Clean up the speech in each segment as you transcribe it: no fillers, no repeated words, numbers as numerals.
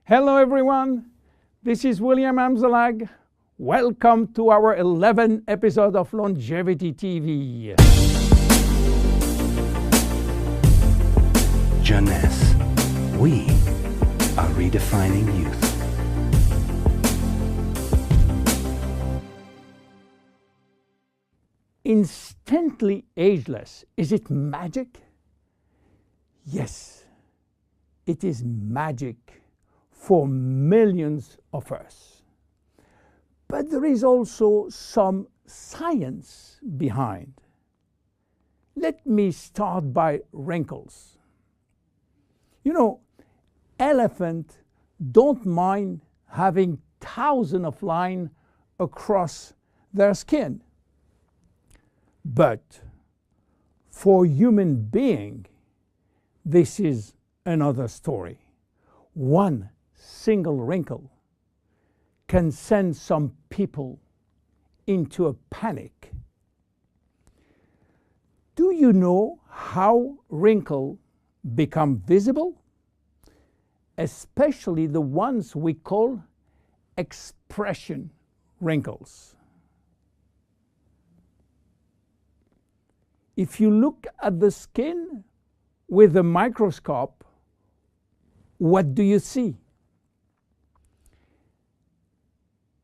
Hello everyone, this is William Amzallag. Welcome to our 11th episode of Longevity TV. Jeunesse, we are redefining youth. Instantly ageless, is it magic? Yes, it is magic for millions of us. But there is also some science behind. Let me start by wrinkles. You know, elephants don't mind having thousands of lines across their skin. But for human being, this is another story. One single wrinkle can send some people into a panic. Do you know how wrinkles become visible? Especially the ones we call expression wrinkles. If you look at the skin with a microscope, what do you see?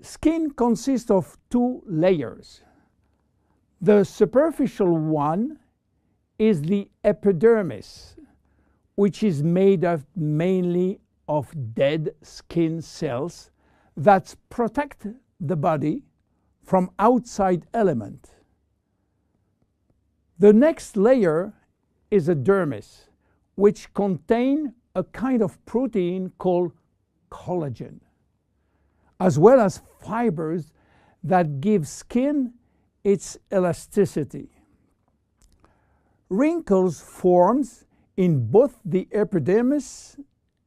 Skin consists of two layers. The superficial one is the epidermis, which is made up mainly of dead skin cells that protect the body from outside elements. The next layer is a dermis, which contains a kind of protein called collagen, as well as fibers that give skin its elasticity. Wrinkles form in both the epidermis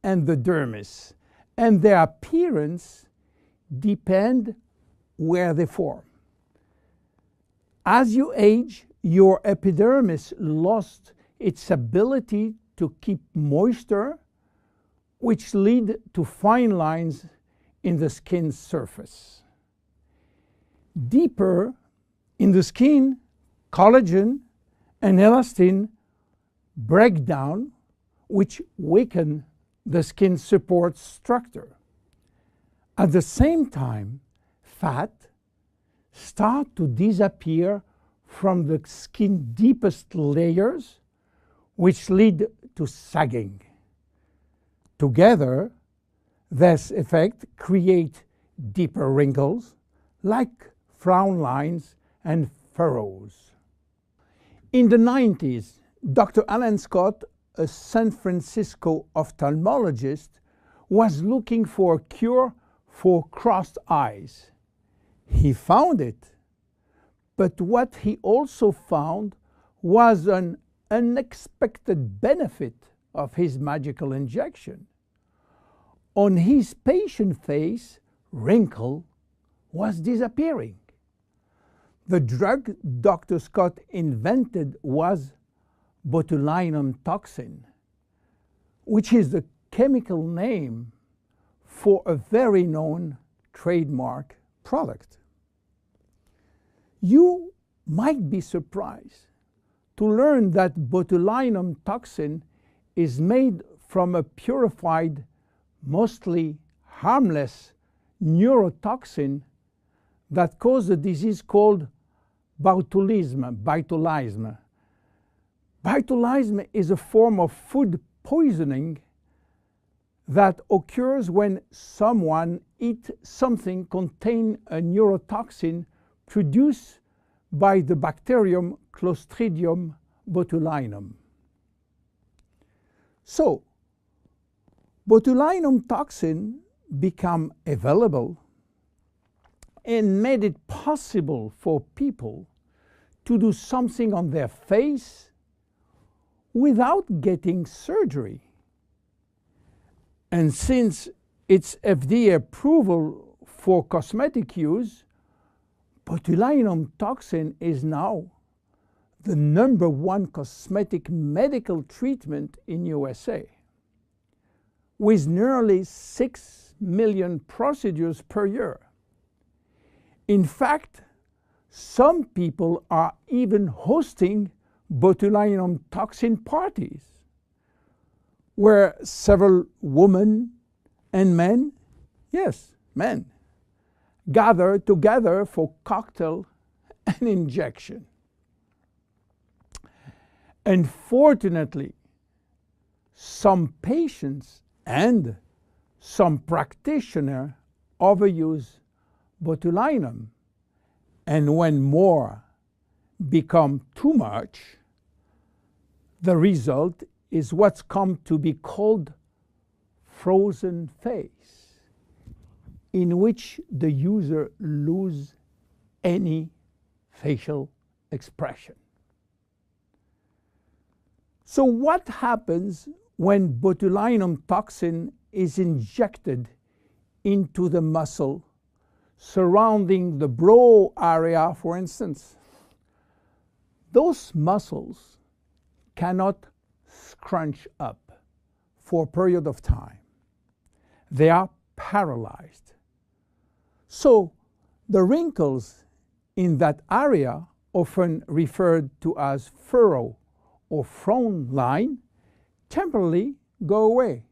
and the dermis, and their appearance depends where they form. As you age, your epidermis lost its ability to keep moisture, which lead to fine lines in the skin's surface. Deeper in the skin, collagen and elastin break down, which weaken the skin support structure. At the same time, fat start to disappear from the skin's deepest layers, which lead to sagging. Together, this effect creates deeper wrinkles, like frown lines and furrows. In the 90s, Dr. Alan Scott, a San Francisco ophthalmologist, was looking for a cure for crossed eyes. He found it. But what he also found was an unexpected benefit of his magical injection. On his patient face, wrinkle was disappearing. The drug Dr. Scott invented was botulinum toxin, which is the chemical name for a very known trademark product. You might be surprised to learn that botulinum toxin is made from a purified, mostly harmless neurotoxin that causes a disease called botulism. Botulism is a form of food poisoning that occurs when someone eats something containing a neurotoxin produced by the bacterium Clostridium botulinum. So, botulinum toxin became available and made it possible for people to do something on their face without getting surgery. And since its FDA approval for cosmetic use, botulinum toxin is now the #1 cosmetic medical treatment in USA. with nearly 6 million procedures per year. In fact, some people are even hosting botulinum toxin parties, where several women and men, yes, men, gather together for cocktail and injection. Unfortunately, some patients and some practitioners overuse botulinum, and when more become too much, the result is what's come to be called frozen face, in which the user loses any facial expression. So what happens when botulinum toxin is injected into the muscle surrounding the brow area, for instance? Those muscles cannot scrunch up for a period of time. They are paralyzed. So the wrinkles in that area, often referred to as furrow or frown line, temporarily go away.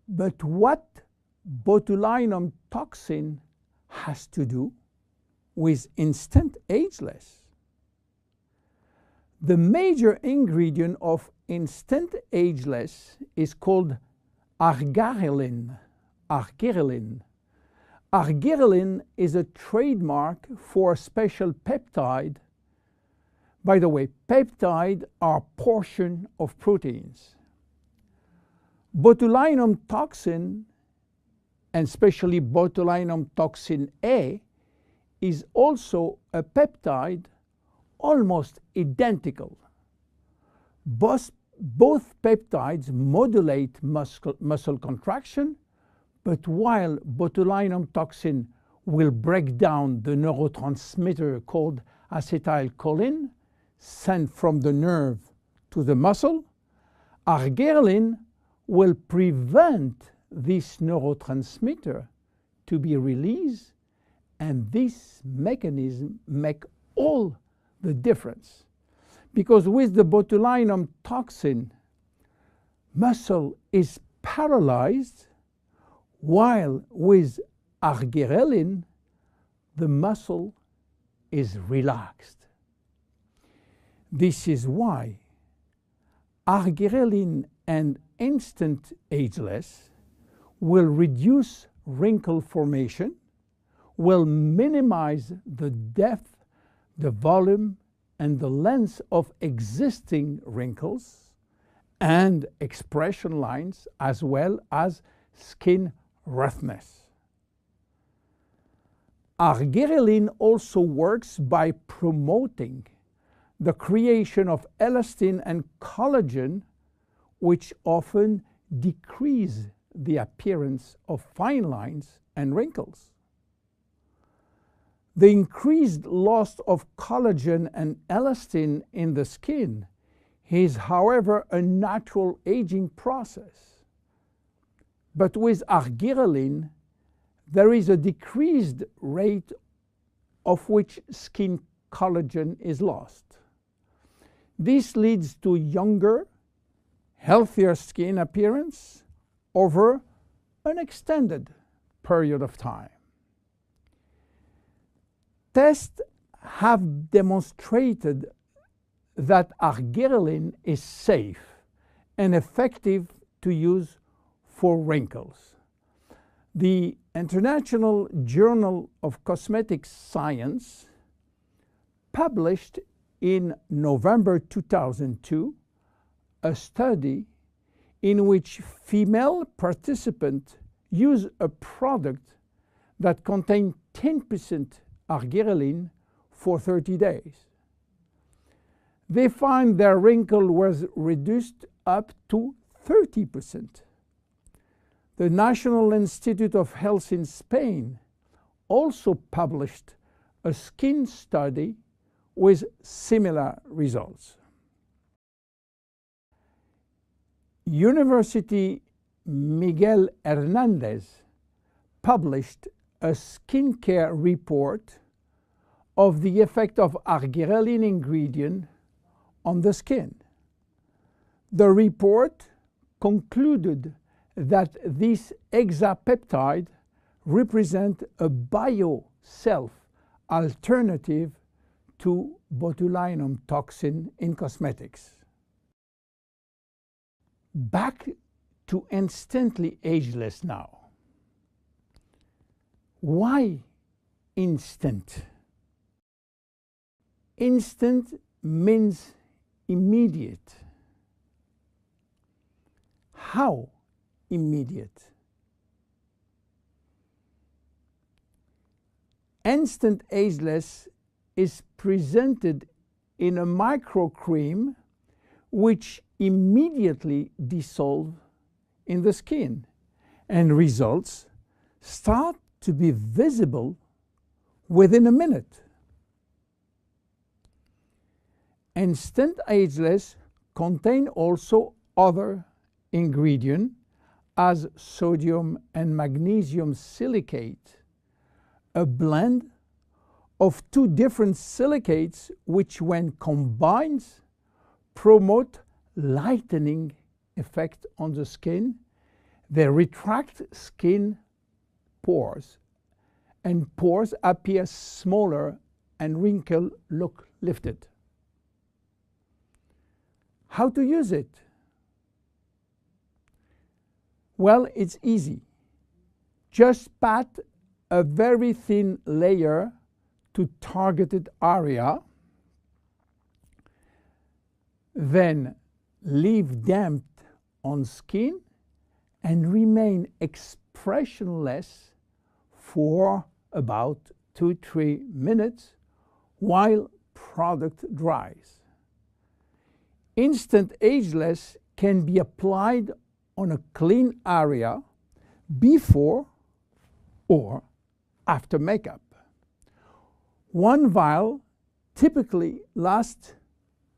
But what botulinum toxin has to do with instant ageless? The major ingredient of instant ageless is called arginine. Arginine. Arginine is a trademark for a special peptide. By the way, peptides are portions of proteins. Botulinum toxin, and especially botulinum toxin A, is also a peptide almost identical. Both peptides modulate muscle contraction, but while botulinum toxin will break down the neurotransmitter called acetylcholine sent from the nerve to the muscle, arginine will prevent this neurotransmitter to be released, and this mechanism makes all the difference. Because with the botulinum toxin, muscle is paralyzed, while with arginine, the muscle is relaxed. This is why arginine and instant ageless will reduce wrinkle formation, will minimize the depth, the volume, and the length of existing wrinkles and expression lines, as well as skin roughness. Arginine also works by promoting the creation of elastin and collagen, which often decrease the appearance of fine lines and wrinkles. The increased loss of collagen and elastin in the skin is, however, a natural aging process. But with arginine, there is a decreased rate of which skin collagen is lost. This leads to younger, healthier skin appearance over an extended period of time. Tests have demonstrated that arginine is safe and effective to use for wrinkles. The International Journal of Cosmetic Science published in November 2002 a study in which female participants used a product that contained 10% arginine for 30 days. They find their wrinkle was reduced up to 30%. The National Institute of Health in Spain also published a skin study with similar results. University Miguel Hernandez published a skincare report of the effect of argyreline ingredient on the skin. The report concluded that this hexapeptide represents a bio-self alternative to botulinum toxin in cosmetics. Back to instantly ageless now. Why instant? Instant means immediate. How immediate? Instant Ageless is presented in a microcream which immediately dissolves in the skin, and results start to be visible within a minute. Instant Ageless contain also other ingredients as sodium and magnesium silicate, a blend of two different silicates which when combined promote lightening effect on the skin. They retract skin pores, and pores appear smaller and wrinkles look lifted. How to use it? Well, it's easy. Just pat a very thin layer to targeted area, then leave damp on skin and remain expressionless for about 2-3 minutes while product dries. Instant Ageless can be applied on a clean area before or after makeup. One vial typically lasts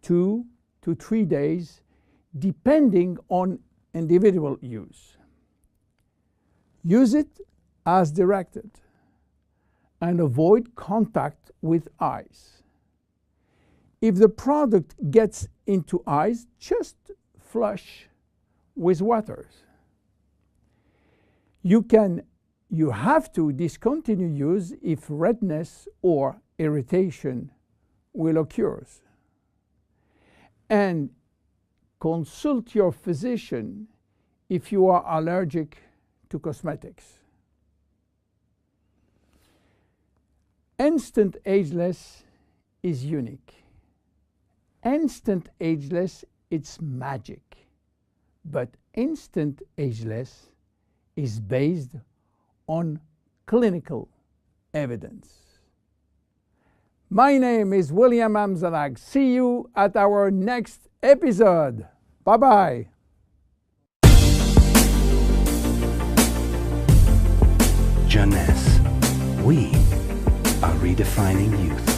2 to 3 days depending on individual use. Use it as directed and avoid contact with eyes. If the product gets into eyes, just flush with water. You have to discontinue use if redness or irritation will occur. And consult your physician if you are allergic to cosmetics. Instant Ageless is unique. Instant Ageless, it's magic. But Instant Ageless is based on clinical evidence. My name is William Amzallag. See you at our next episode. Bye-bye. Jeunesse. We are redefining youth.